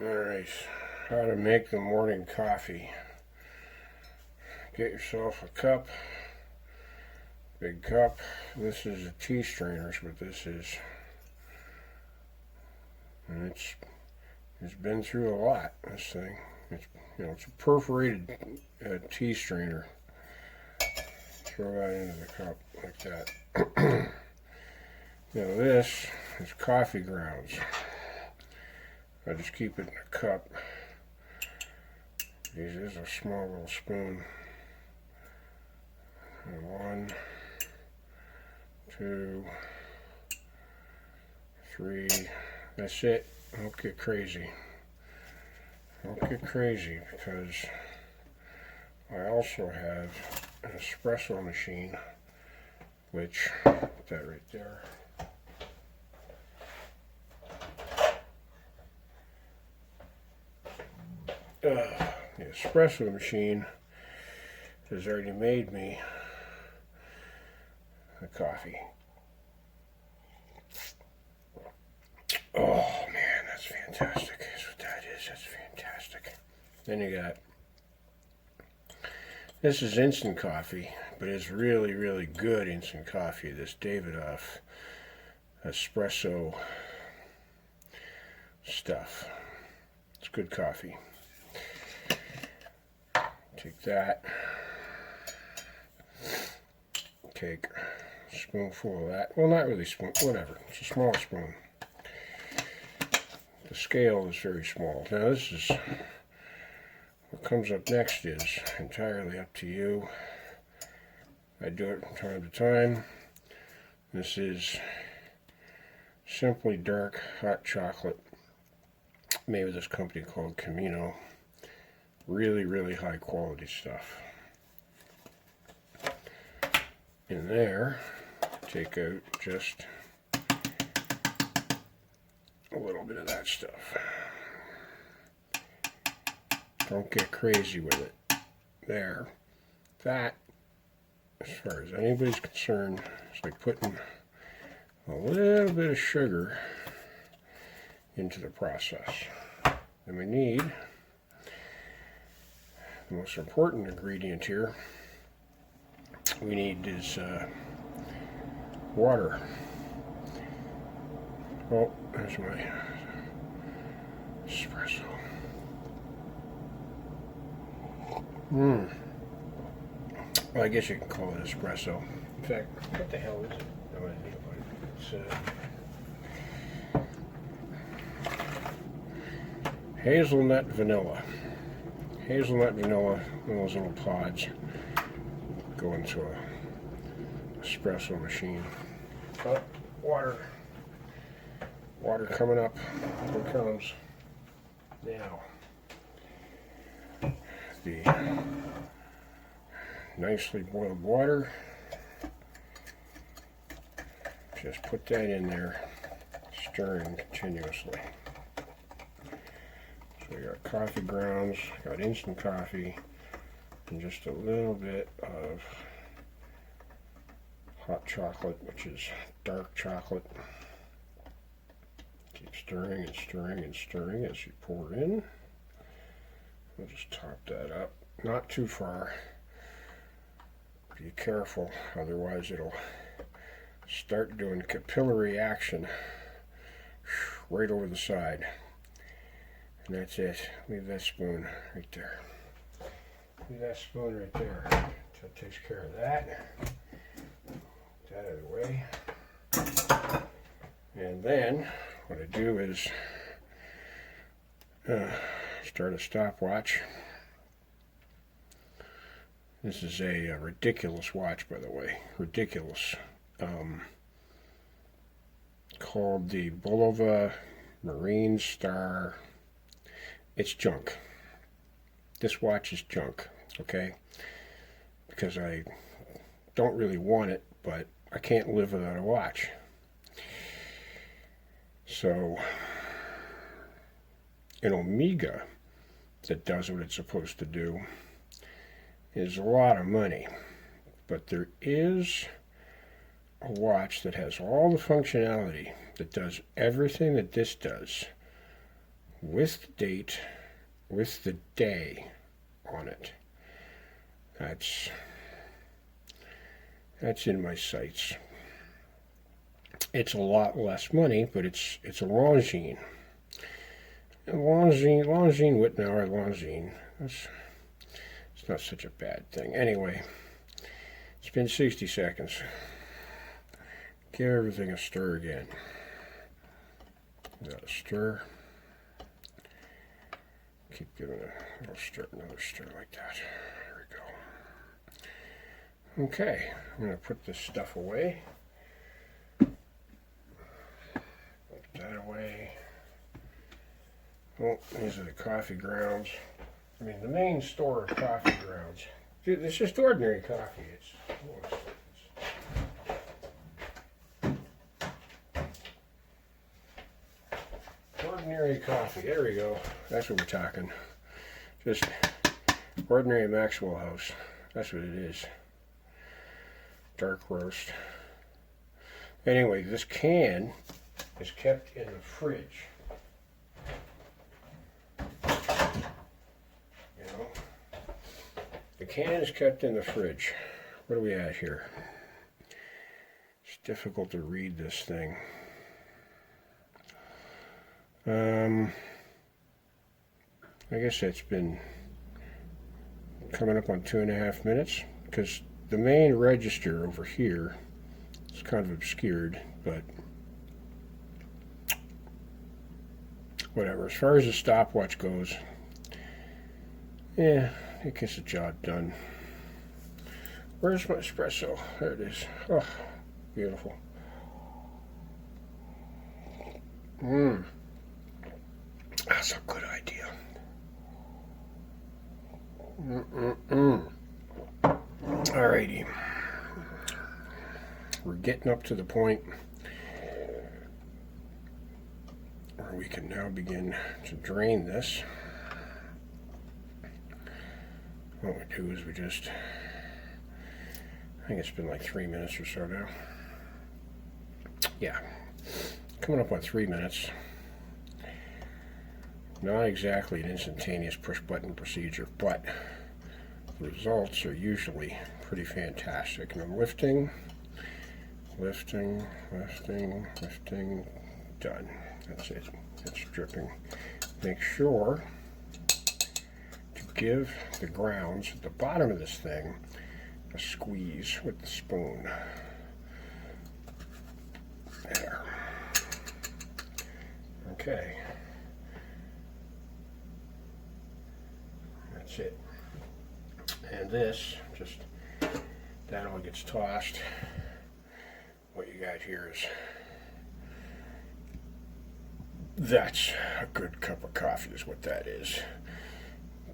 Alright, how to make the morning coffee. Get yourself a cup, big cup. This is a tea strainer, is what this is. And it's been through a lot, this thing. It's a perforated tea strainer. Throw that into the cup like that. This is coffee grounds. I just keep it in a cup. This is a small little spoon. And 1, 2, 3. That's it. Don't get crazy. Don't get crazy because I also have an espresso machine, which, put that right there. The espresso machine has already made me the coffee. Oh man, that's fantastic. That's what that is. That's fantastic. Then you got, this is instant coffee, but it's really, really good instant coffee. This Davidoff espresso stuff. It's good coffee. Take that, take a spoonful of that. Well, not really spoon, whatever. It's a small spoon. The scale is very small. Now this is, what comes up next is entirely up to you. I do it from time to time. This is simply dark hot chocolate made with this company called Camino. Really, really high quality stuff. In there, take out just a little bit of that stuff. Don't get crazy with it. There. That, as far as anybody's concerned, is like putting a little bit of sugar into the process. And we need the most important ingredient here we need is water. Oh, there's my espresso. Well, I guess you can call it espresso. In fact, what the hell is it? No idea. It's hazelnut vanilla. Hazelnut vanilla, one of those little pods, go into a espresso machine. Oh, water coming up. Here it comes. Now, the nicely boiled water. Just put that in there, stirring continuously. So we got coffee grounds, got instant coffee, and just a little bit of hot chocolate, which is dark chocolate. Keep stirring and stirring and stirring as you pour in. We'll just top that up. Not too far. Be careful, otherwise it'll start doing capillary action right over the side. And that's it. Leave that spoon right there. Leave that spoon right there. That takes care of that. Get that out of the way. And then what I do is start a stopwatch. This is a ridiculous watch, by the way. Ridiculous. Called the Bulova Marine Star. It's junk. This watch is junk, okay? Because I don't really want it, but I can't live without a watch. So, an Omega that does what it's supposed to do is a lot of money. But there is a watch that has all the functionality, that does everything that this does, with the date, with the day on it. That's in my sights. It's a lot less money, but it's a Longines. Longines Wittenauer Longines. It's not such a bad thing. Anyway, it's been 60 seconds. Give everything a stir again. Got a stir. Keep giving it a little stir, another stir like that. There we go. Okay, I'm going to put this stuff away. Put that away. Well, these are the coffee grounds. I mean, the main store of coffee grounds. Dude, it's just ordinary coffee. Ordinary coffee. There we go. That's what we're talking. Just ordinary Maxwell House. That's what it is. Dark roast. Anyway, this can is kept in the fridge. You know? The can is kept in the fridge. What do we have here? It's difficult to read this thing. I guess that's been coming up on 2.5 minutes, because the main register over here is kind of obscured, but whatever. As far as the stopwatch goes, yeah, it gets the job done. Where's my espresso? There it is. Oh, beautiful. That's a good idea. Alrighty. We're getting up to the point where we can now begin to drain this. What we do is I think it's been like 3 minutes or so now. Yeah, coming up on 3 minutes. Not exactly an instantaneous push button procedure, but the results are usually pretty fantastic. And I'm lifting, done. That's it. It's dripping. Make sure to give the grounds at the bottom of this thing a squeeze with the spoon. There. Okay. That's it. And this, that all gets tossed. What you got here is, that's a good cup of coffee is what that is.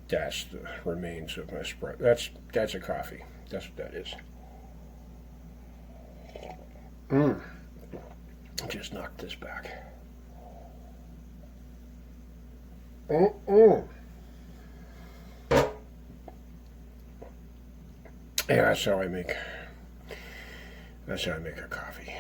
That's the remains of my espresso. That's a coffee. That's what that is. Just knock this back. Yeah, that's how I make a coffee.